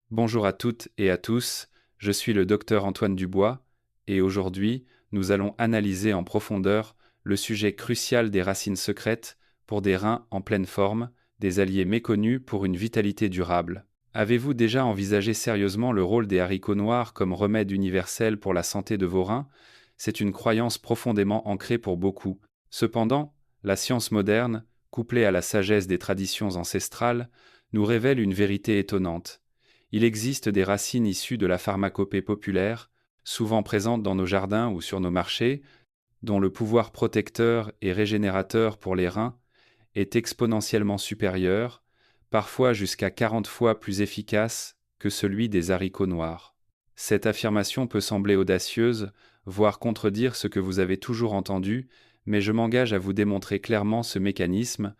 Bonjour à toutes et à tous, je suis le docteur Antoine Dubois, et aujourd'hui, nous allons analyser en profondeur le sujet crucial des racines secrètes pour des reins en pleine forme, des alliés méconnus pour une vitalité durable. Avez-vous déjà envisagé sérieusement le rôle des haricots noirs comme remède universel pour la santé de vos reins? C'est une croyance profondément ancrée pour beaucoup. Cependant, la science moderne, couplée à la sagesse des traditions ancestrales, nous révèle une vérité étonnante. Il existe des racines issues de la pharmacopée populaire, souvent présentes dans nos jardins ou sur nos marchés, dont le pouvoir protecteur et régénérateur pour les reins est exponentiellement supérieur, parfois jusqu'à 40 fois plus efficace que celui des haricots noirs. Cette affirmation peut sembler audacieuse, voire contredire ce que vous avez toujours entendu, mais je m'engage à vous démontrer clairement ce mécanisme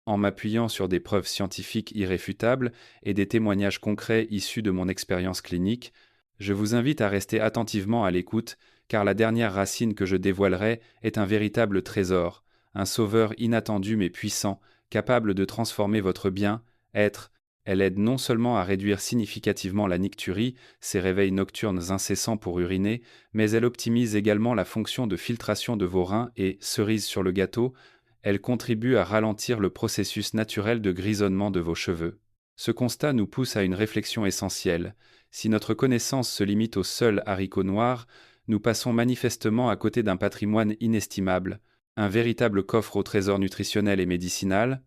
en m'appuyant sur des preuves scientifiques irréfutables et des témoignages concrets issus de mon expérience clinique. Je vous invite à rester attentivement à l'écoute, car la dernière racine que je dévoilerai est un véritable trésor, un sauveur inattendu mais puissant, capable de transformer votre bien-être. Elle aide non seulement à réduire significativement la nicturie, ces réveils nocturnes incessants pour uriner, mais elle optimise également la fonction de filtration de vos reins et, cerise sur le gâteau, elle contribue à ralentir le processus naturel de grisonnement de vos cheveux. Ce constat nous pousse à une réflexion essentielle. Si notre connaissance se limite aux seuls haricots noirs, nous passons manifestement à côté d'un patrimoine inestimable, un véritable coffre au trésor nutritionnel et médicinal,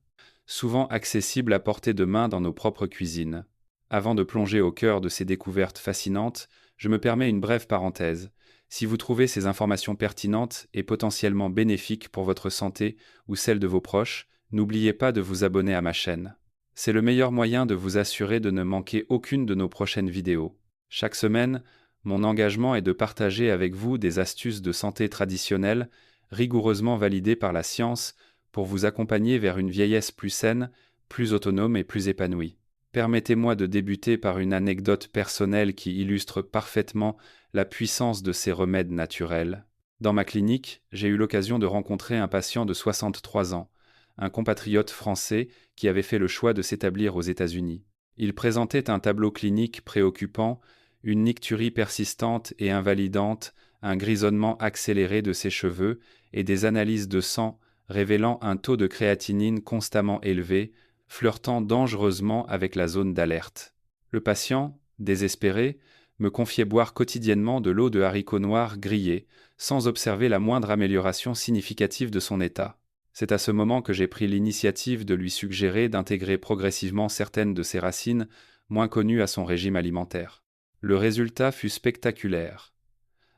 souvent accessible à portée de main dans nos propres cuisines. Avant de plonger au cœur de ces découvertes fascinantes, je me permets une brève parenthèse. Si vous trouvez ces informations pertinentes et potentiellement bénéfiques pour votre santé ou celle de vos proches, n'oubliez pas de vous abonner à ma chaîne. C'est le meilleur moyen de vous assurer de ne manquer aucune de nos prochaines vidéos. Chaque semaine, mon engagement est de partager avec vous des astuces de santé traditionnelles, rigoureusement validées par la science, pour vous accompagner vers une vieillesse plus saine, plus autonome et plus épanouie. Permettez-moi de débuter par une anecdote personnelle qui illustre parfaitement la puissance de ces remèdes naturels. Dans ma clinique, j'ai eu l'occasion de rencontrer un patient de 63 ans, un compatriote français qui avait fait le choix de s'établir aux États-Unis. Il présentait un tableau clinique préoccupant, une nicturie persistante et invalidante, un grisonnement accéléré de ses cheveux et des analyses de sang révélant un taux de créatinine constamment élevé, flirtant dangereusement avec la zone d'alerte. Le patient, désespéré, me confiait boire quotidiennement de l'eau de haricots noirs grillés, sans observer la moindre amélioration significative de son état. C'est à ce moment que j'ai pris l'initiative de lui suggérer d'intégrer progressivement certaines de ses racines, moins connues à son régime alimentaire. Le résultat fut spectaculaire.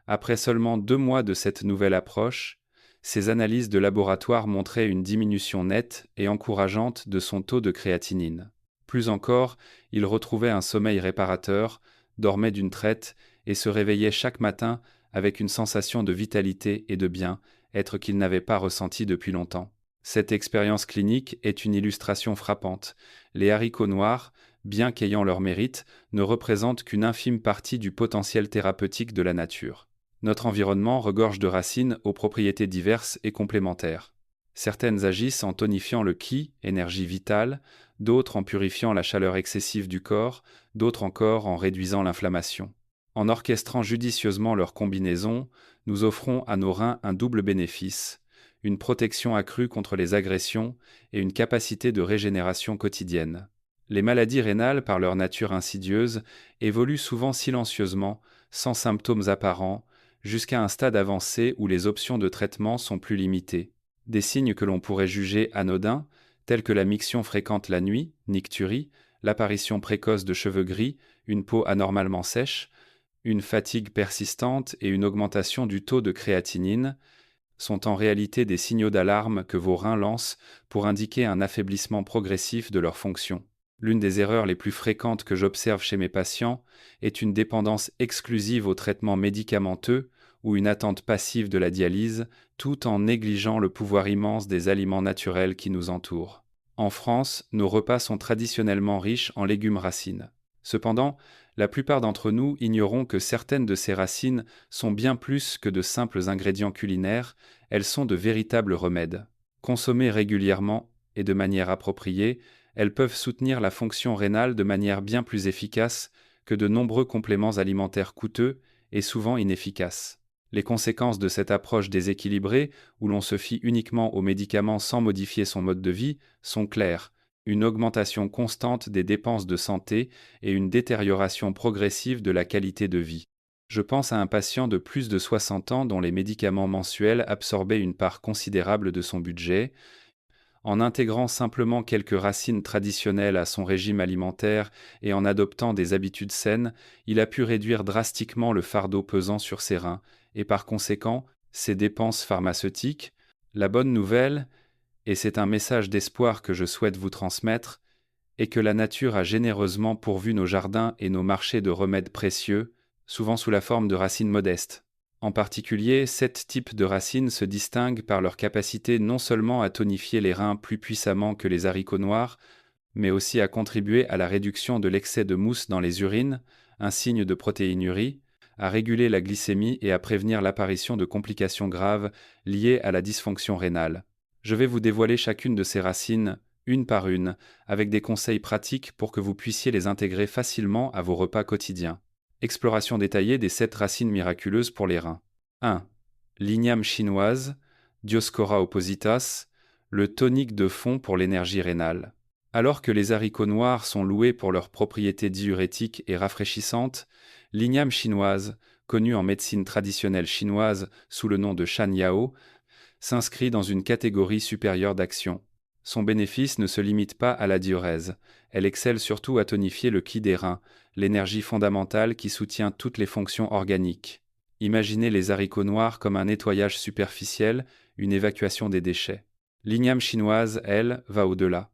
Après seulement 2 mois de cette nouvelle approche, ses analyses de laboratoire montraient une diminution nette et encourageante de son taux de créatinine. Plus encore, il retrouvait un sommeil réparateur, dormait d'une traite et se réveillait chaque matin avec une sensation de vitalité et de bien-être qu'il n'avait pas ressenti depuis longtemps. Cette expérience clinique est une illustration frappante. Les haricots noirs, bien qu'ayant leur mérite, ne représentent qu'une infime partie du potentiel thérapeutique de la nature. Notre environnement regorge de racines aux propriétés diverses et complémentaires. Certaines agissent en tonifiant le qi, énergie vitale, d'autres en purifiant la chaleur excessive du corps, d'autres encore en réduisant l'inflammation. En orchestrant judicieusement leur combinaison, nous offrons à nos reins un double bénéfice, une protection accrue contre les agressions et une capacité de régénération quotidienne. Les maladies rénales, par leur nature insidieuse, évoluent souvent silencieusement, sans symptômes apparents, jusqu'à un stade avancé où les options de traitement sont plus limitées. Des signes que l'on pourrait juger anodins, tels que la miction fréquente la nuit, nicturie, l'apparition précoce de cheveux gris, une peau anormalement sèche, une fatigue persistante et une augmentation du taux de créatinine, sont en réalité des signaux d'alarme que vos reins lancent pour indiquer un affaiblissement progressif de leur fonction. L'une des erreurs les plus fréquentes que j'observe chez mes patients est une dépendance exclusive aux traitements médicamenteux ou une attente passive de la dialyse, tout en négligeant le pouvoir immense des aliments naturels qui nous entourent. En France, nos repas sont traditionnellement riches en légumes racines. Cependant, la plupart d'entre nous ignorons que certaines de ces racines sont bien plus que de simples ingrédients culinaires, elles sont de véritables remèdes. Consommées régulièrement et de manière appropriée, elles peuvent soutenir la fonction rénale de manière bien plus efficace que de nombreux compléments alimentaires coûteux et souvent inefficaces. Les conséquences de cette approche déséquilibrée, où l'on se fie uniquement aux médicaments sans modifier son mode de vie, sont claires: une augmentation constante des dépenses de santé et une détérioration progressive de la qualité de vie. Je pense à un patient de plus de 60 ans dont les médicaments mensuels absorbaient une part considérable de son budget. En intégrant simplement quelques racines traditionnelles à son régime alimentaire et en adoptant des habitudes saines, il a pu réduire drastiquement le fardeau pesant sur ses reins et par conséquent ses dépenses pharmaceutiques. La bonne nouvelle, et c'est un message d'espoir que je souhaite vous transmettre, est que la nature a généreusement pourvu nos jardins et nos marchés de remèdes précieux, souvent sous la forme de racines modestes. En particulier, 7 types de racines se distinguent par leur capacité non seulement à tonifier les reins plus puissamment que les haricots noirs, mais aussi à contribuer à la réduction de l'excès de mousse dans les urines, un signe de protéinurie, à réguler la glycémie et à prévenir l'apparition de complications graves liées à la dysfonction rénale. Je vais vous dévoiler chacune de ces racines, une par une, avec des conseils pratiques pour que vous puissiez les intégrer facilement à vos repas quotidiens. Exploration détaillée des 7 racines miraculeuses pour les reins. 1. L'igname chinoise, Dioscora oppositas, le tonique de fond pour l'énergie rénale. Alors que les haricots noirs sont loués pour leurs propriétés diurétiques et rafraîchissantes, l'igname chinoise, connue en médecine traditionnelle chinoise sous le nom de shan yao, s'inscrit dans une catégorie supérieure d'action. Son bénéfice ne se limite pas à la diurèse, elle excelle surtout à tonifier le qi des reins, l'énergie fondamentale qui soutient toutes les fonctions organiques. Imaginez les haricots noirs comme un nettoyage superficiel, une évacuation des déchets. L'igname chinoise, elle, va au-delà.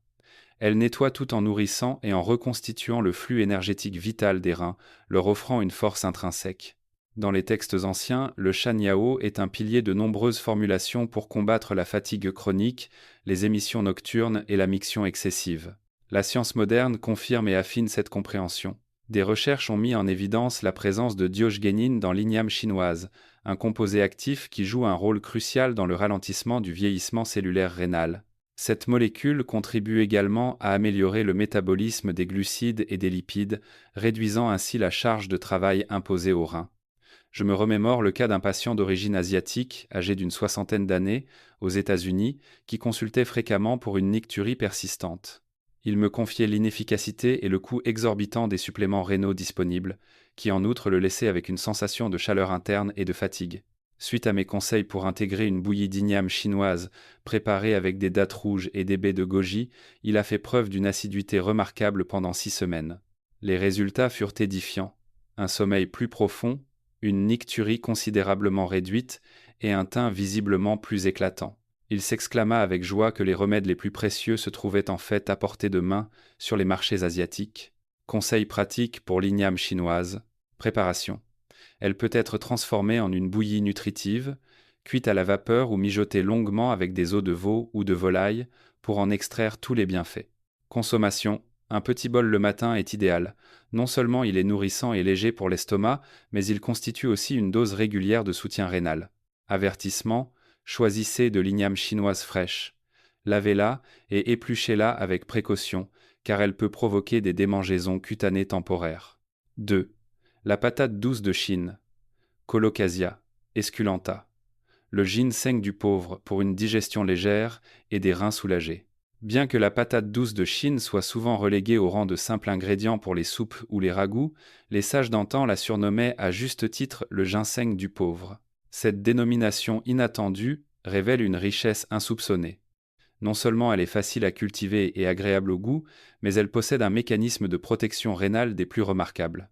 Elle nettoie tout en nourrissant et en reconstituant le flux énergétique vital des reins, leur offrant une force intrinsèque. Dans les textes anciens, le shan yao est un pilier de nombreuses formulations pour combattre la fatigue chronique, les émissions nocturnes et la miction excessive. La science moderne confirme et affine cette compréhension. Des recherches ont mis en évidence la présence de diosgénine dans l'igname chinoise, un composé actif qui joue un rôle crucial dans le ralentissement du vieillissement cellulaire rénal. Cette molécule contribue également à améliorer le métabolisme des glucides et des lipides, réduisant ainsi la charge de travail imposée aux reins. Je me remémore le cas d'un patient d'origine asiatique, âgé d'une 60aine d'années, aux États-Unis, qui consultait fréquemment pour une nicturie persistante. Il me confiait l'inefficacité et le coût exorbitant des suppléments rénaux disponibles, qui en outre le laissaient avec une sensation de chaleur interne et de fatigue. Suite à mes conseils pour intégrer une bouillie d'igname chinoise préparée avec des dattes rouges et des baies de goji, il a fait preuve d'une assiduité remarquable pendant 6 semaines. Les résultats furent édifiants. Un sommeil plus profond, une nicturie considérablement réduite et un teint visiblement plus éclatant. Il s'exclama avec joie que les remèdes les plus précieux se trouvaient en fait à portée de main sur les marchés asiatiques. Conseils pratiques pour l'igname chinoise. Préparation. Elle peut être transformée en une bouillie nutritive, cuite à la vapeur ou mijotée longuement avec des os de veau ou de volaille pour en extraire tous les bienfaits. Consommation. Un petit bol le matin est idéal. Non seulement il est nourrissant et léger pour l'estomac, mais il constitue aussi une dose régulière de soutien rénal. Avertissement, choisissez de l'igname chinoise fraîche. Lavez-la et épluchez-la avec précaution, car elle peut provoquer des démangeaisons cutanées temporaires. 2. La patate douce de Chine. Colocasia, esculenta. Le ginseng du pauvre pour une digestion légère et des reins soulagés. Bien que la patate douce de Chine soit souvent reléguée au rang de simple ingrédient pour les soupes ou les ragoûts, les sages d'antan la surnommaient à juste titre le ginseng du pauvre. Cette dénomination inattendue révèle une richesse insoupçonnée. Non seulement elle est facile à cultiver et agréable au goût, mais elle possède un mécanisme de protection rénale des plus remarquables.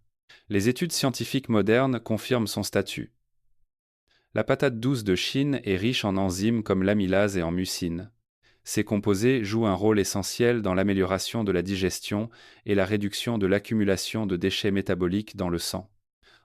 Les études scientifiques modernes confirment son statut. La patate douce de Chine est riche en enzymes comme l'amylase et en mucine. Ces composés jouent un rôle essentiel dans l'amélioration de la digestion et la réduction de l'accumulation de déchets métaboliques dans le sang.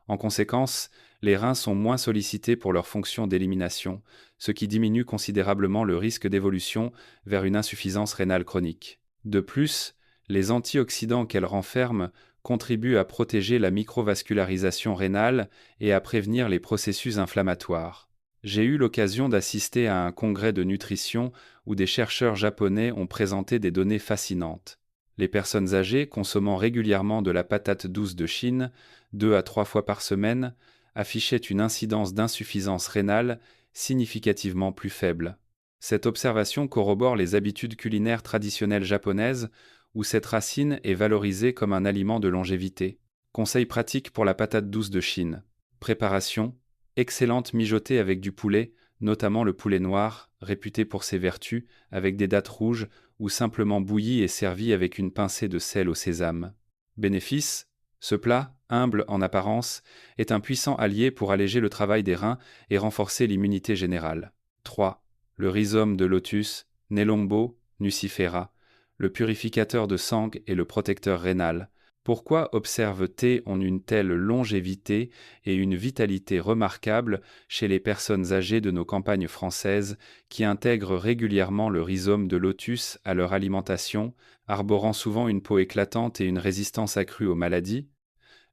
En conséquence, les reins sont moins sollicités pour leur fonction d'élimination, ce qui diminue considérablement le risque d'évolution vers une insuffisance rénale chronique. De plus, les antioxydants qu'elle renferme contribuent à protéger la microvascularisation rénale et à prévenir les processus inflammatoires. J'ai eu l'occasion d'assister à un congrès de nutrition où des chercheurs japonais ont présenté des données fascinantes. Les personnes âgées consommant régulièrement de la patate douce de Chine, 2 à 3 fois par semaine, affichaient une incidence d'insuffisance rénale significativement plus faible. Cette observation corrobore les habitudes culinaires traditionnelles japonaises, où cette racine est valorisée comme un aliment de longévité. Conseil pratique pour la patate douce de Chine. Préparation: excellente mijotée avec du poulet, notamment le poulet noir, réputé pour ses vertus, avec des dattes rouges, ou simplement bouilli et servi avec une pincée de sel au sésame. Bénéfice: ce plat, humble en apparence, est un puissant allié pour alléger le travail des reins et renforcer l'immunité générale. 3. Le rhizome de lotus, Nelombo nucifera, le purificateur de sang et le protecteur rénal. Pourquoi observe-t-on une telle longévité et une vitalité remarquables chez les personnes âgées de nos campagnes françaises qui intègrent régulièrement le rhizome de lotus à leur alimentation, arborant souvent une peau éclatante et une résistance accrue aux maladies?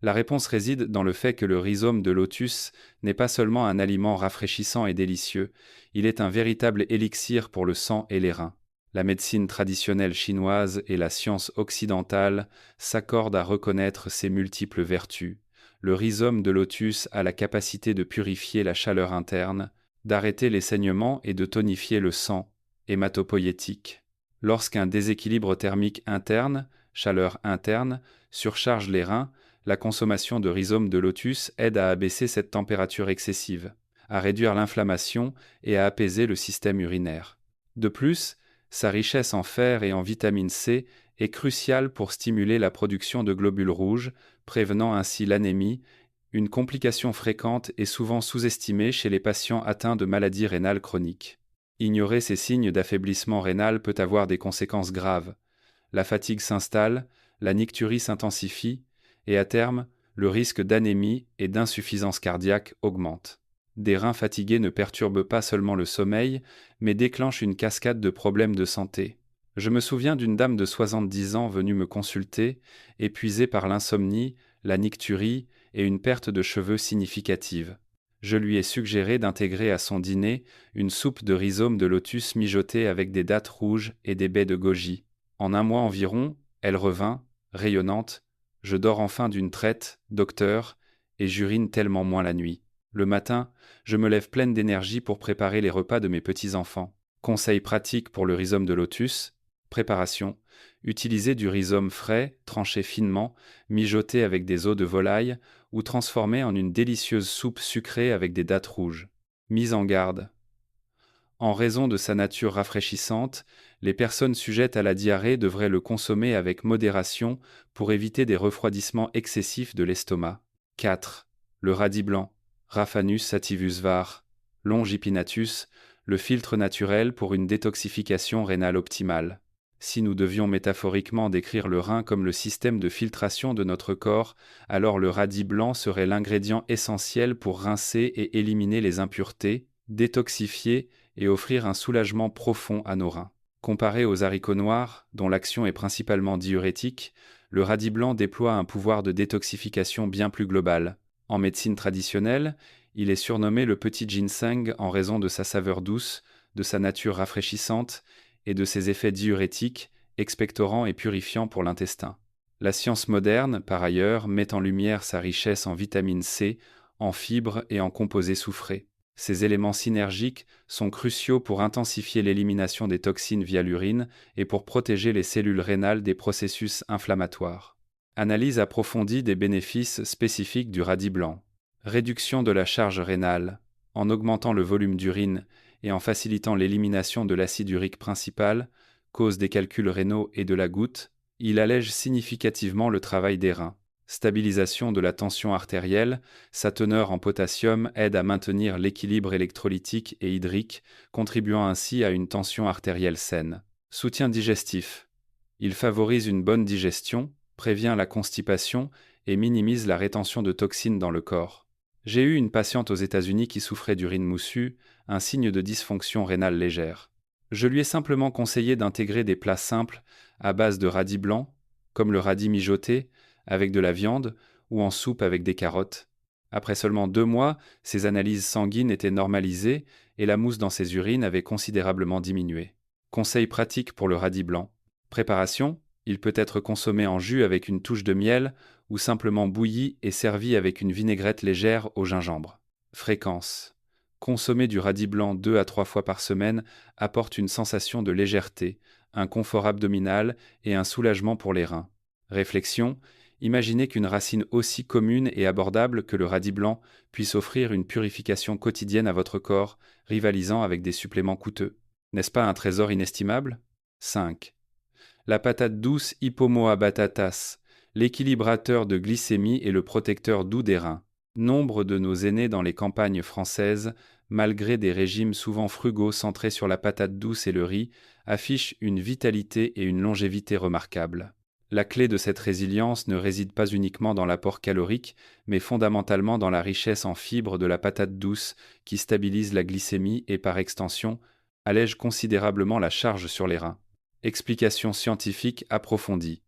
La réponse réside dans le fait que le rhizome de lotus n'est pas seulement un aliment rafraîchissant et délicieux, il est un véritable élixir pour le sang et les reins. La médecine traditionnelle chinoise et la science occidentale s'accordent à reconnaître ses multiples vertus. Le rhizome de lotus a la capacité de purifier la chaleur interne, d'arrêter les saignements et de tonifier le sang, hématopoïétique. Lorsqu'un déséquilibre thermique interne, chaleur interne, surcharge les reins, la consommation de rhizome de lotus aide à abaisser cette température excessive, à réduire l'inflammation et à apaiser le système urinaire. De plus, sa richesse en fer et en vitamine C est cruciale pour stimuler la production de globules rouges, prévenant ainsi l'anémie, une complication fréquente et souvent sous-estimée chez les patients atteints de maladies rénales chroniques. Ignorer ces signes d'affaiblissement rénal peut avoir des conséquences graves. La fatigue s'installe, la nicturie s'intensifie, et à terme, le risque d'anémie et d'insuffisance cardiaque augmente. Des reins fatigués ne perturbent pas seulement le sommeil, mais déclenchent une cascade de problèmes de santé. Je me souviens d'une dame de 70 ans venue me consulter, épuisée par l'insomnie, la nicturie et une perte de cheveux significative. Je lui ai suggéré d'intégrer à son dîner une soupe de rhizome de lotus mijotée avec des dattes rouges et des baies de goji. En un mois environ, elle revint, rayonnante. Je dors enfin d'une traite, docteur, et j'urine tellement moins la nuit. Le matin, je me lève pleine d'énergie pour préparer les repas de mes petits-enfants. Conseils pratiques pour le rhizome de lotus. Préparation: utilisez du rhizome frais, tranché finement, mijoté avec des os de volaille ou transformé en une délicieuse soupe sucrée avec des dattes rouges. Mise en garde: en raison de sa nature rafraîchissante, les personnes sujettes à la diarrhée devraient le consommer avec modération pour éviter des refroidissements excessifs de l'estomac. 4. Le radis blanc, Raphanus sativus var. Longipinatus, le filtre naturel pour une détoxification rénale optimale. Si nous devions métaphoriquement décrire le rein comme le système de filtration de notre corps, alors le radis blanc serait l'ingrédient essentiel pour rincer et éliminer les impuretés, détoxifier et offrir un soulagement profond à nos reins. Comparé aux haricots noirs, dont l'action est principalement diurétique, le radis blanc déploie un pouvoir de détoxification bien plus global. En médecine traditionnelle, il est surnommé le petit ginseng en raison de sa saveur douce, de sa nature rafraîchissante et de ses effets diurétiques, expectorants et purifiants pour l'intestin. La science moderne, par ailleurs, met en lumière sa richesse en vitamine C, en fibres et en composés soufrés. Ces éléments synergiques sont cruciaux pour intensifier l'élimination des toxines via l'urine et pour protéger les cellules rénales des processus inflammatoires. Analyse approfondie des bénéfices spécifiques du radis blanc. Réduction de la charge rénale. En augmentant le volume d'urine et en facilitant l'élimination de l'acide urique principal, cause des calculs rénaux et de la goutte, il allège significativement le travail des reins. Stabilisation de la tension artérielle, sa teneur en potassium aide à maintenir l'équilibre électrolytique et hydrique, contribuant ainsi à une tension artérielle saine. Soutien digestif. Il favorise une bonne digestion, prévient la constipation et minimise la rétention de toxines dans le corps. J'ai eu une patiente aux États-Unis qui souffrait d'urine moussue, un signe de dysfonction rénale légère. Je lui ai simplement conseillé d'intégrer des plats simples à base de radis blanc, comme le radis mijoté, avec de la viande ou en soupe avec des carottes. Après seulement 2 mois, ses analyses sanguines étaient normalisées et la mousse dans ses urines avait considérablement diminué. Conseil pratique pour le radis blanc. Préparation: Il peut être consommé en jus avec une touche de miel ou simplement bouilli et servi avec une vinaigrette légère au gingembre. Fréquence. Consommer du radis blanc 2 à 3 fois par semaine apporte une sensation de légèreté, un confort abdominal et un soulagement pour les reins. Réflexion. Imaginez qu'une racine aussi commune et abordable que le radis blanc puisse offrir une purification quotidienne à votre corps, rivalisant avec des suppléments coûteux. N'est-ce pas un trésor inestimable? 5. La patate douce Hippomoa batatas, l'équilibrateur de glycémie et le protecteur doux des reins. Nombre de nos aînés dans les campagnes françaises, malgré des régimes souvent frugaux centrés sur la patate douce et le riz, affichent une vitalité et une longévité remarquables. La clé de cette résilience ne réside pas uniquement dans l'apport calorique, mais fondamentalement dans la richesse en fibres de la patate douce qui stabilise la glycémie et par extension, allège considérablement la charge sur les reins. Explication scientifique approfondie.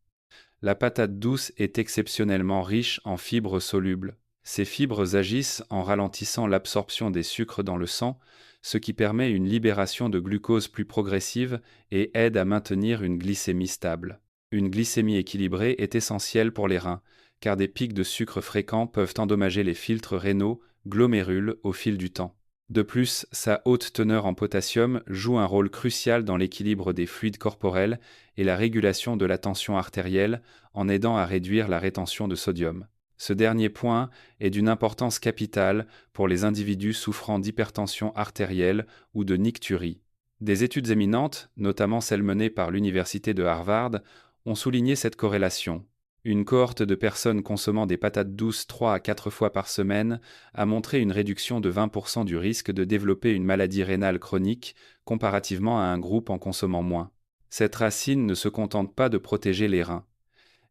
La patate douce est exceptionnellement riche en fibres solubles. Ces fibres agissent en ralentissant l'absorption des sucres dans le sang, ce qui permet une libération de glucose plus progressive et aide à maintenir une glycémie stable. Une glycémie équilibrée est essentielle pour les reins, car des pics de sucre fréquents peuvent endommager les filtres rénaux, glomérules, au fil du temps. De plus, sa haute teneur en potassium joue un rôle crucial dans l'équilibre des fluides corporels et la régulation de la tension artérielle en aidant à réduire la rétention de sodium. Ce dernier point est d'une importance capitale pour les individus souffrant d'hypertension artérielle ou de nicturie. Des études éminentes, notamment celles menées par l'Université de Harvard, ont souligné cette corrélation. Une cohorte de personnes consommant des patates douces 3 à 4 fois par semaine a montré une réduction de 20% du risque de développer une maladie rénale chronique comparativement à un groupe en consommant moins. Cette racine ne se contente pas de protéger les reins.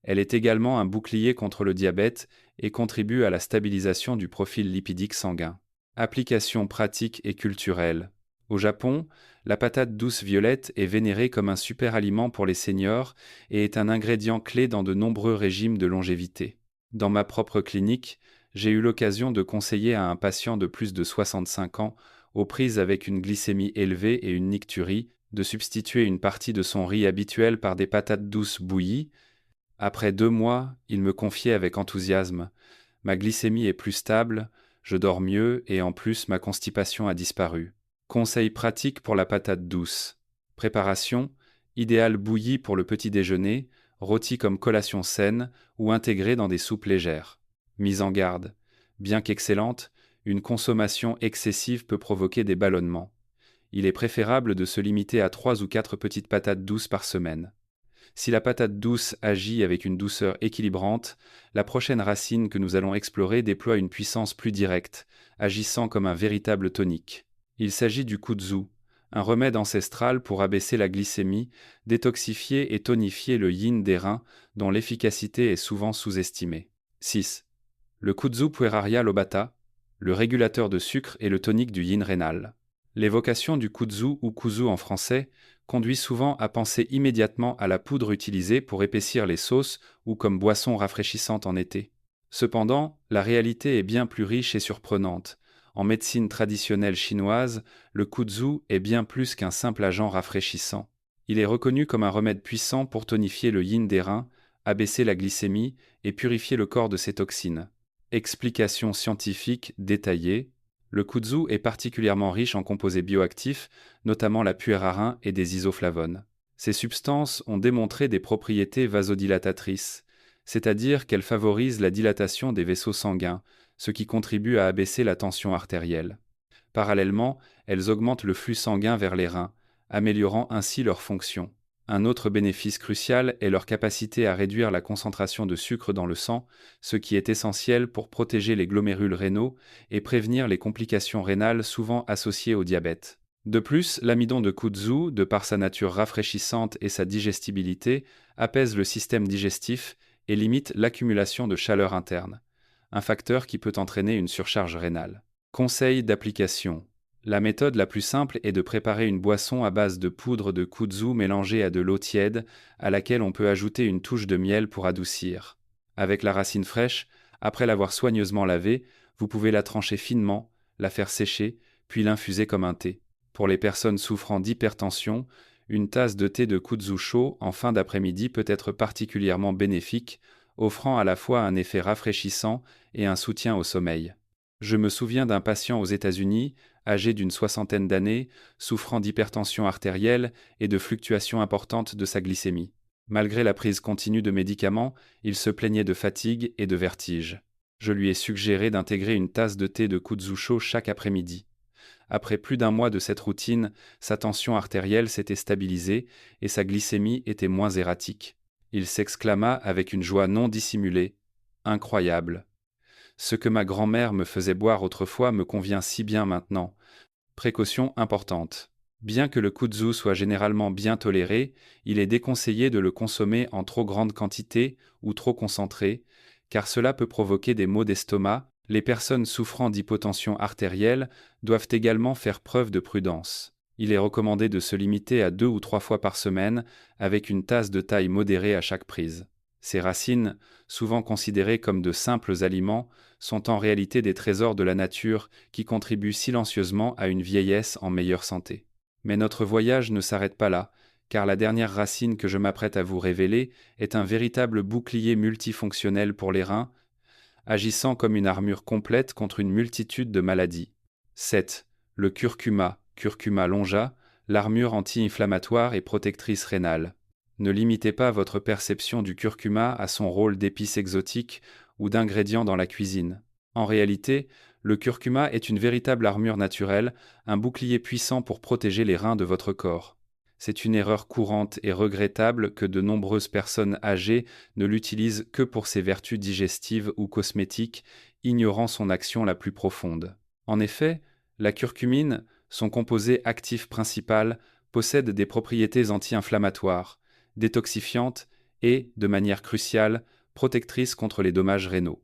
Elle est également un bouclier contre le diabète et contribue à la stabilisation du profil lipidique sanguin. Applications pratiques et culturelles. Au Japon, la patate douce violette est vénérée comme un super aliment pour les seniors et est un ingrédient clé dans de nombreux régimes de longévité. Dans ma propre clinique, j'ai eu l'occasion de conseiller à un patient de plus de 65 ans, aux prises avec une glycémie élevée et une nicturie, de substituer une partie de son riz habituel par des patates douces bouillies. Après 2 mois, il me confiait avec enthousiasme: « Ma glycémie est plus stable, je dors mieux et en plus ma constipation a disparu. » Conseils pratiques pour la patate douce. Préparation: idéal bouilli pour le petit déjeuner, rôti comme collation saine ou intégré dans des soupes légères. Mise en garde: bien qu'excellente, une consommation excessive peut provoquer des ballonnements. Il est préférable de se limiter à 3 ou 4 petites patates douces par semaine. Si la patate douce agit avec une douceur équilibrante, la prochaine racine que nous allons explorer déploie une puissance plus directe, agissant comme un véritable tonique. Il s'agit du kudzu, un remède ancestral pour abaisser la glycémie, détoxifier et tonifier le yin des reins, dont l'efficacité est souvent sous-estimée. 6. Le kudzu pueraria lobata, le régulateur de sucre et le tonique du yin rénal. L'évocation du kudzu ou kuzu en français conduit souvent à penser immédiatement à la poudre utilisée pour épaissir les sauces ou comme boisson rafraîchissante en été. Cependant, la réalité est bien plus riche et surprenante. En médecine traditionnelle chinoise, le kudzu est bien plus qu'un simple agent rafraîchissant. Il est reconnu comme un remède puissant pour tonifier le yin des reins, abaisser la glycémie et purifier le corps de ses toxines. Explication scientifique détaillée. Le kudzu est particulièrement riche en composés bioactifs, notamment la puérarine et des isoflavones. Ces substances ont démontré des propriétés vasodilatatrices, c'est-à-dire qu'elles favorisent la dilatation des vaisseaux sanguins, ce qui contribue à abaisser la tension artérielle. Parallèlement, elles augmentent le flux sanguin vers les reins, améliorant ainsi leur fonction. Un autre bénéfice crucial est leur capacité à réduire la concentration de sucre dans le sang, ce qui est essentiel pour protéger les glomérules rénaux et prévenir les complications rénales souvent associées au diabète. De plus, l'amidon de kudzu, de par sa nature rafraîchissante et sa digestibilité, apaise le système digestif et limite l'accumulation de chaleur interne, un facteur qui peut entraîner une surcharge rénale. Conseil d'application. La méthode la plus simple est de préparer une boisson à base de poudre de kudzu mélangée à de l'eau tiède, à laquelle on peut ajouter une touche de miel pour adoucir. Avec la racine fraîche, après l'avoir soigneusement lavée, vous pouvez la trancher finement, la faire sécher, puis l'infuser comme un thé. Pour les personnes souffrant d'hypertension, Une tasse de thé de kudzu chaud en fin d'après-midi peut être particulièrement bénéfique, offrant à la fois un effet rafraîchissant et un soutien au sommeil. Je me souviens d'un patient aux États-Unis, âgé d'une soixantaine d'années, souffrant d'hypertension artérielle et de fluctuations importantes de sa glycémie. Malgré la prise continue de médicaments, il se plaignait de fatigue et de vertige. Je lui ai suggéré d'intégrer une tasse de thé de kudzu chaud chaque après-midi. Après plus d'un mois de cette routine, sa tension artérielle s'était stabilisée et sa glycémie était moins erratique. Il s'exclama avec une joie non dissimulée: « Incroyable! Ce que ma grand-mère me faisait boire autrefois me convient si bien maintenant. » Précaution importante. Bien que le kudzu soit généralement bien toléré, il est déconseillé de le consommer en trop grande quantité ou trop concentré, car cela peut provoquer des maux d'estomac. Les personnes souffrant d'hypotension artérielle doivent également faire preuve de prudence. Il est recommandé de se limiter à 2 ou 3 fois par semaine, avec une tasse de taille modérée à chaque prise. Ces racines, souvent considérées comme de simples aliments, sont en réalité des trésors de la nature qui contribuent silencieusement à une vieillesse en meilleure santé. Mais notre voyage ne s'arrête pas là, car la dernière racine que je m'apprête à vous révéler est un véritable bouclier multifonctionnel pour les reins, agissant comme une armure complète contre une multitude de maladies. 7. Le curcuma, Curcuma longa, l'armure anti-inflammatoire et protectrice rénale. Ne limitez pas votre perception du curcuma à son rôle d'épice exotique ou d'ingrédient dans la cuisine. En réalité, le curcuma est une véritable armure naturelle, un bouclier puissant pour protéger les reins de votre corps. C'est une erreur courante et regrettable que de nombreuses personnes âgées ne l'utilisent que pour ses vertus digestives ou cosmétiques, ignorant son action la plus profonde. En effet, la curcumine, son composé actif principal, possède des propriétés anti-inflammatoires, détoxifiantes et, de manière cruciale, protectrices contre les dommages rénaux.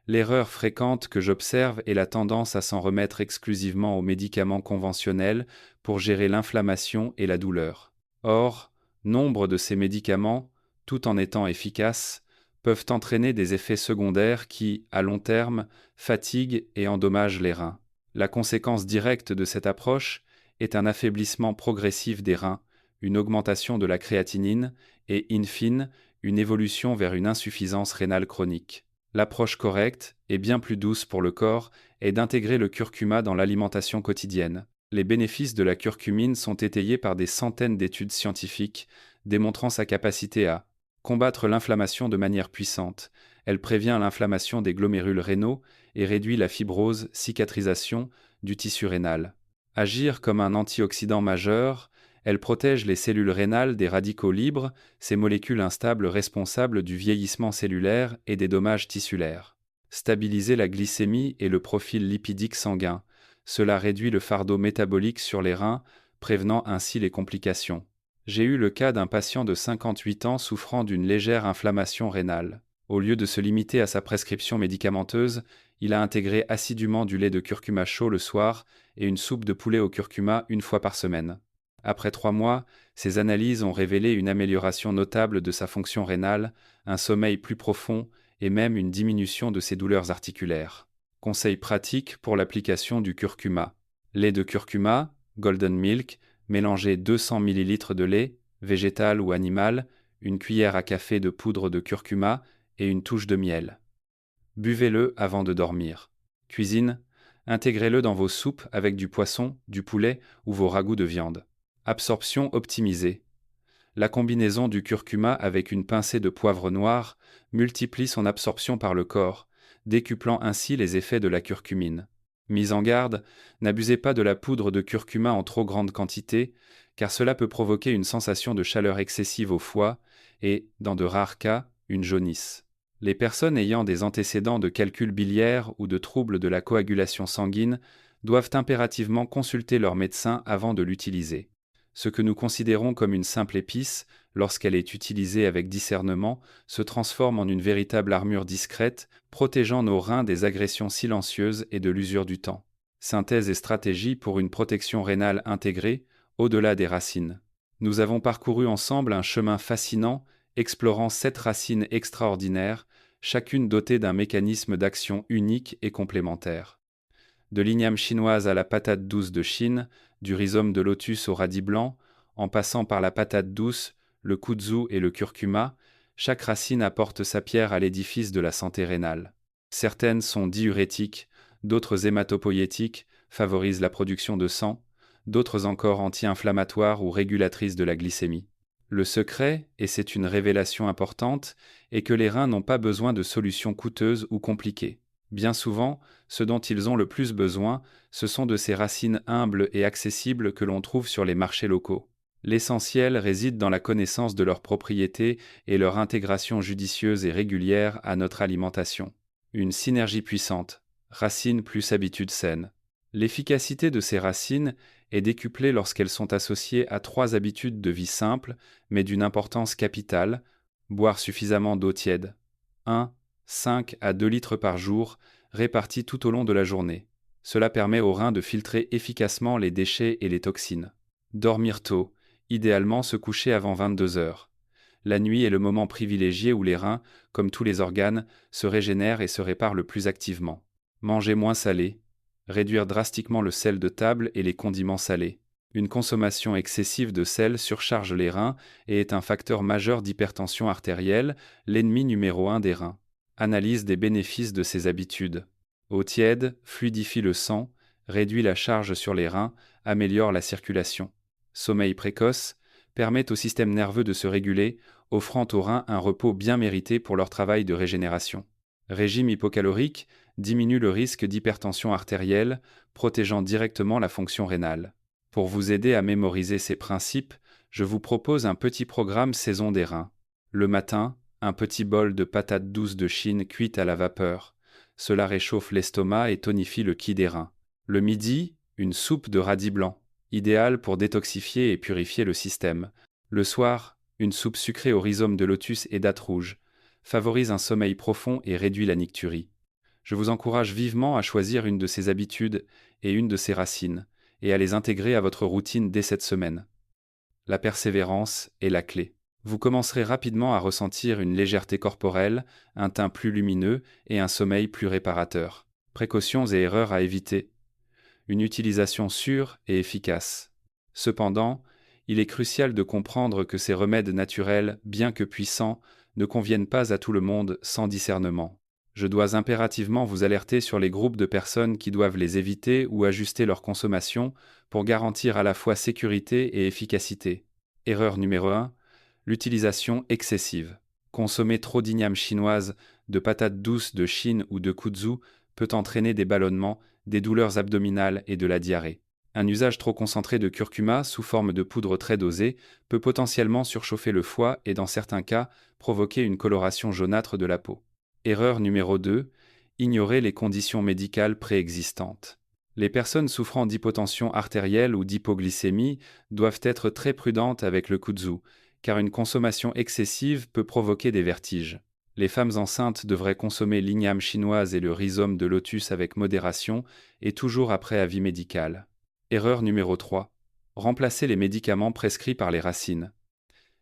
L'erreur fréquente que j'observe est la tendance à s'en remettre exclusivement aux médicaments conventionnels pour gérer l'inflammation et la douleur. Or, nombre de ces médicaments, tout en étant efficaces, peuvent entraîner des effets secondaires qui, à long terme, fatiguent et endommagent les reins. La conséquence directe de cette approche est un affaiblissement progressif des reins, une augmentation de la créatinine et, in fine, une évolution vers une insuffisance rénale chronique. L'approche correcte, et bien plus douce pour le corps, est d'intégrer le curcuma dans l'alimentation quotidienne. Les bénéfices de la curcumine sont étayés par des centaines d'études scientifiques, démontrant sa capacité à combattre l'inflammation de manière puissante. Elle prévient l'inflammation des glomérules rénaux et réduit la fibrose, cicatrisation du tissu rénal. Agir comme un antioxydant majeur, elle protège les cellules rénales des radicaux libres, ces molécules instables responsables du vieillissement cellulaire et des dommages tissulaires. Stabiliser la glycémie et le profil lipidique sanguin. Cela réduit le fardeau métabolique sur les reins, prévenant ainsi les complications. J'ai eu le cas d'un patient de 58 ans souffrant d'une légère inflammation rénale. Au lieu de se limiter à sa prescription médicamenteuse, il a intégré assidûment du lait de curcuma chaud le soir et une soupe de poulet au curcuma une fois par semaine. Après 3 mois, ces analyses ont révélé une amélioration notable de sa fonction rénale, un sommeil plus profond et même une diminution de ses douleurs articulaires. Conseils pratiques pour l'application du curcuma. Lait de curcuma, golden milk, mélangez 200 ml de lait, végétal ou animal, une cuillère à café de poudre de curcuma et une touche de miel. Buvez-le avant de dormir. Cuisine, intégrez-le dans vos soupes avec du poisson, du poulet ou vos ragoûts de viande. Absorption optimisée. La combinaison du curcuma avec une pincée de poivre noir multiplie son absorption par le corps, décuplant ainsi les effets de la curcumine. Mise en garde, n'abusez pas de la poudre de curcuma en trop grande quantité, car cela peut provoquer une sensation de chaleur excessive au foie et, dans de rares cas, une jaunisse. Les personnes ayant des antécédents de calcul biliaire ou de troubles de la coagulation sanguine doivent impérativement consulter leur médecin avant de l'utiliser. Ce que nous considérons comme une simple épice, lorsqu'elle est utilisée avec discernement, se transforme en une véritable armure discrète, protégeant nos reins des agressions silencieuses et de l'usure du temps. Synthèse et stratégie pour une protection rénale intégrée, au-delà des racines. Nous avons parcouru ensemble un chemin fascinant, explorant 7 racines extraordinaires, chacune dotée d'un mécanisme d'action unique et complémentaire. De l'igname chinoise à la patate douce de Chine, du rhizome de lotus au radis blanc, En passant par la patate douce, le kudzu et le curcuma, chaque racine apporte sa pierre à l'édifice de la santé rénale. Certaines sont diurétiques, d'autres hématopoïétiques, favorisent la production de sang, d'autres encore anti-inflammatoires ou régulatrices de la glycémie. Le secret, et c'est une révélation importante, est que les reins n'ont pas besoin de solutions coûteuses ou compliquées. Bien souvent, ce dont ils ont le plus besoin, ce sont de ces racines humbles et accessibles que l'on trouve sur les marchés locaux. L'essentiel réside dans la connaissance de leurs propriétés et leur intégration judicieuse et régulière à notre alimentation. Une synergie puissante, racines plus habitudes saines. L'efficacité de ces racines est décuplée lorsqu'elles sont associées à 3 habitudes de vie simples, mais d'une importance capitale: boire suffisamment d'eau tiède. 1, 5 à 2 litres par jour, répartis tout au long de la journée. Cela permet aux reins de filtrer efficacement les déchets et les toxines. Dormir tôt, idéalement se coucher avant 22 heures. La nuit est le moment privilégié où les reins, comme tous les organes, se régénèrent et se réparent le plus activement. Manger moins salé. Réduire drastiquement le sel de table et les condiments salés. Une consommation excessive de sel surcharge les reins et est un facteur majeur d'hypertension artérielle, l'ennemi numéro 1 des reins. Analyse des bénéfices de ces habitudes. Eau tiède fluidifie le sang, réduit la charge sur les reins, améliore la circulation. Sommeil précoce permet au système nerveux de se réguler, offrant aux reins un repos bien mérité pour leur travail de régénération. Régime hypocalorique diminue le risque d'hypertension artérielle, protégeant directement la fonction rénale. Pour vous aider à mémoriser ces principes, je vous propose un petit programme saison des reins. Le matin, un petit bol de patates douces de Chine cuites à la vapeur. Cela réchauffe l'estomac et tonifie le qi des reins. Le midi, une soupe de radis blanc, idéale pour détoxifier et purifier le système. Le soir, une soupe sucrée au rhizome de lotus et dattes rouges, favorise un sommeil profond et réduit la nicturie. Je vous encourage vivement à choisir une de ces habitudes et une de ces racines, et à les intégrer à votre routine dès cette semaine. La persévérance est la clé. Vous commencerez rapidement à ressentir une légèreté corporelle, un teint plus lumineux et un sommeil plus réparateur. Précautions et erreurs à éviter. Une utilisation sûre et efficace. Cependant, il est crucial de comprendre que ces remèdes naturels, bien que puissants, ne conviennent pas à tout le monde sans discernement. Je dois impérativement vous alerter sur les groupes de personnes qui doivent les éviter ou ajuster leur consommation pour garantir à la fois sécurité et efficacité. Erreur numéro 1, l'utilisation excessive. Consommer trop d'igname chinoise, de patates douces de Chine ou de kudzu peut entraîner des ballonnements, des douleurs abdominales et de la diarrhée. Un usage trop concentré de curcuma sous forme de poudre très dosée peut potentiellement surchauffer le foie et dans certains cas provoquer une coloration jaunâtre de la peau. Erreur numéro 2, ignorer les conditions médicales préexistantes. Les personnes souffrant d'hypotension artérielle ou d'hypoglycémie doivent être très prudentes avec le kudzu, car une consommation excessive peut provoquer des vertiges. Les femmes enceintes devraient consommer l'igname chinoise et le rhizome de lotus avec modération et toujours après avis médical. Erreur numéro 3. Remplacer les médicaments prescrits par les racines.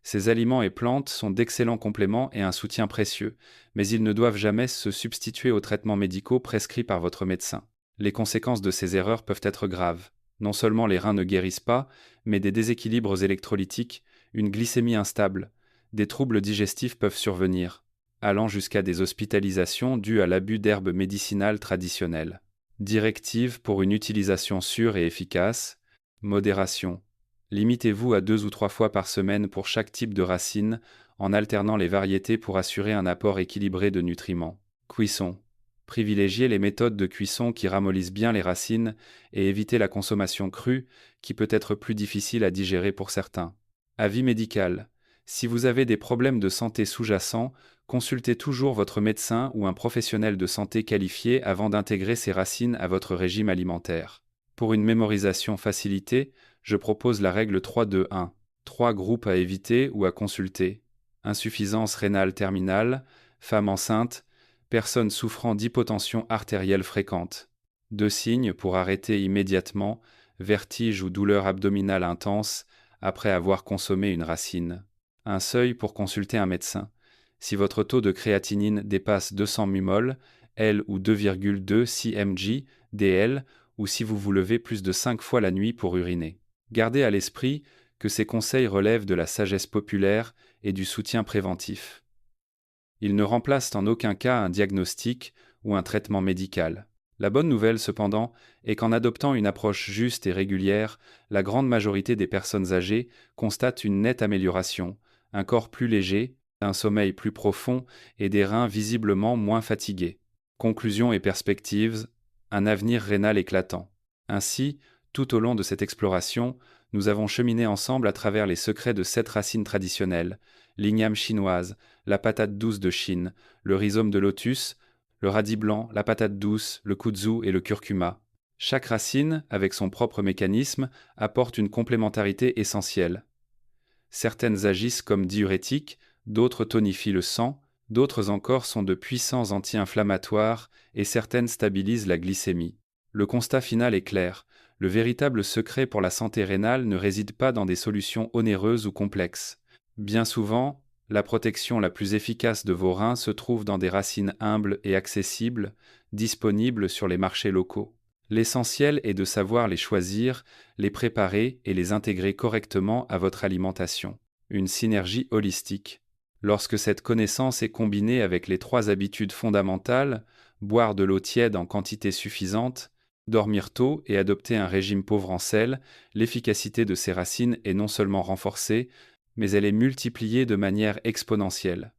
Ces aliments et plantes sont d'excellents compléments et un soutien précieux, mais ils ne doivent jamais se substituer aux traitements médicaux prescrits par votre médecin. Les conséquences de ces erreurs peuvent être graves. Non seulement les reins ne guérissent pas, mais des déséquilibres électrolytiques, une glycémie instable, des troubles digestifs peuvent survenir, allant jusqu'à des hospitalisations dues à l'abus d'herbes médicinales traditionnelles. Directive pour une utilisation sûre et efficace. Modération. Limitez-vous à 2 ou 3 fois par semaine pour chaque type de racine, en alternant les variétés pour assurer un apport équilibré de nutriments. Cuisson. Privilégiez les méthodes de cuisson qui ramollissent bien les racines et évitez la consommation crue, qui peut être plus difficile à digérer pour certains. Avis médical. Si vous avez des problèmes de santé sous-jacents, consultez toujours votre médecin ou un professionnel de santé qualifié avant d'intégrer ces racines à votre régime alimentaire. Pour une mémorisation facilitée, je propose la règle 3-2-1. 3 groupes à éviter ou à consulter. Insuffisance rénale terminale, femme enceinte, personnes souffrant d'hypotension artérielle fréquente. 2 signes pour arrêter immédiatement, vertige ou douleur abdominale intense après avoir consommé une racine. Un seuil pour consulter un médecin. Si votre taux de créatinine dépasse 200 mmol, L ou 2,2 cmg, DL, ou si vous vous levez plus de 5 fois la nuit pour uriner. Gardez à l'esprit que ces conseils relèvent de la sagesse populaire et du soutien préventif. Ils ne remplacent en aucun cas un diagnostic ou un traitement médical. La bonne nouvelle, cependant, est qu'en adoptant une approche juste et régulière, la grande majorité des personnes âgées constatent une nette amélioration, un corps plus léger, un sommeil plus profond et des reins visiblement moins fatigués. Conclusion et perspectives, un avenir rénal éclatant. Ainsi, tout au long de cette exploration, nous avons cheminé ensemble à travers les secrets de 7 racines traditionnelles, l'igname chinoise, la patate douce de Chine, le rhizome de lotus, le radis blanc, la patate douce, le kudzu et le curcuma. Chaque racine, avec son propre mécanisme, apporte une complémentarité essentielle. Certaines agissent comme diurétiques, d'autres tonifient le sang, d'autres encore sont de puissants anti-inflammatoires et certaines stabilisent la glycémie. Le constat final est clair, le véritable secret pour la santé rénale ne réside pas dans des solutions onéreuses ou complexes. Bien souvent, la protection la plus efficace de vos reins se trouve dans des racines humbles et accessibles, disponibles sur les marchés locaux. L'essentiel est de savoir les choisir, les préparer et les intégrer correctement à votre alimentation. Une synergie holistique. Lorsque cette connaissance est combinée avec les 3 habitudes fondamentales, boire de l'eau tiède en quantité suffisante, dormir tôt et adopter un régime pauvre en sel, l'efficacité de ces racines est non seulement renforcée, mais elle est multipliée de manière exponentielle.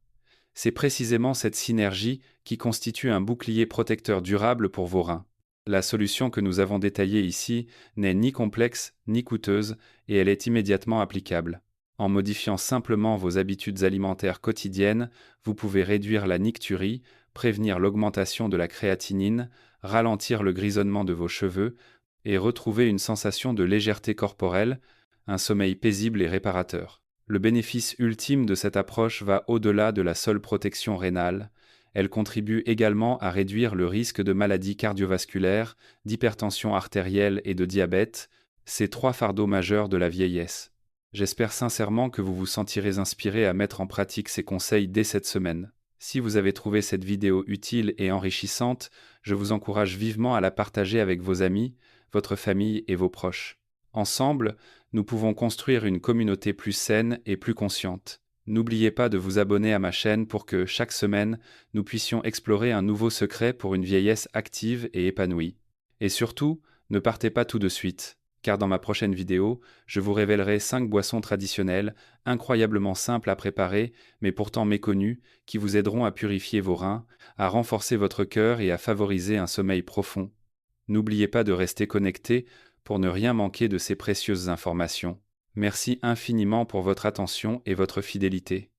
C'est précisément cette synergie qui constitue un bouclier protecteur durable pour vos reins. La solution que nous avons détaillée ici n'est ni complexe ni coûteuse et elle est immédiatement applicable. En modifiant simplement vos habitudes alimentaires quotidiennes, vous pouvez réduire la nicturie, prévenir l'augmentation de la créatinine, ralentir le grisonnement de vos cheveux et retrouver une sensation de légèreté corporelle, un sommeil paisible et réparateur. Le bénéfice ultime de cette approche va au-delà de la seule protection rénale. Elle contribue également à réduire le risque de maladies cardiovasculaires, d'hypertension artérielle et de diabète, ces 3 fardeaux majeurs de la vieillesse. J'espère sincèrement que vous vous sentirez inspiré à mettre en pratique ces conseils dès cette semaine. Si vous avez trouvé cette vidéo utile et enrichissante, je vous encourage vivement à la partager avec vos amis, votre famille et vos proches. Ensemble, nous pouvons construire une communauté plus saine et plus consciente. N'oubliez pas de vous abonner à ma chaîne pour que, chaque semaine, nous puissions explorer un nouveau secret pour une vieillesse active et épanouie. Et surtout, ne partez pas tout de suite, car dans ma prochaine vidéo, je vous révélerai 5 boissons traditionnelles, incroyablement simples à préparer, mais pourtant méconnues, qui vous aideront à purifier vos reins, à renforcer votre cœur et à favoriser un sommeil profond. N'oubliez pas de rester connecté pour ne rien manquer de ces précieuses informations. Merci infiniment pour votre attention et votre fidélité.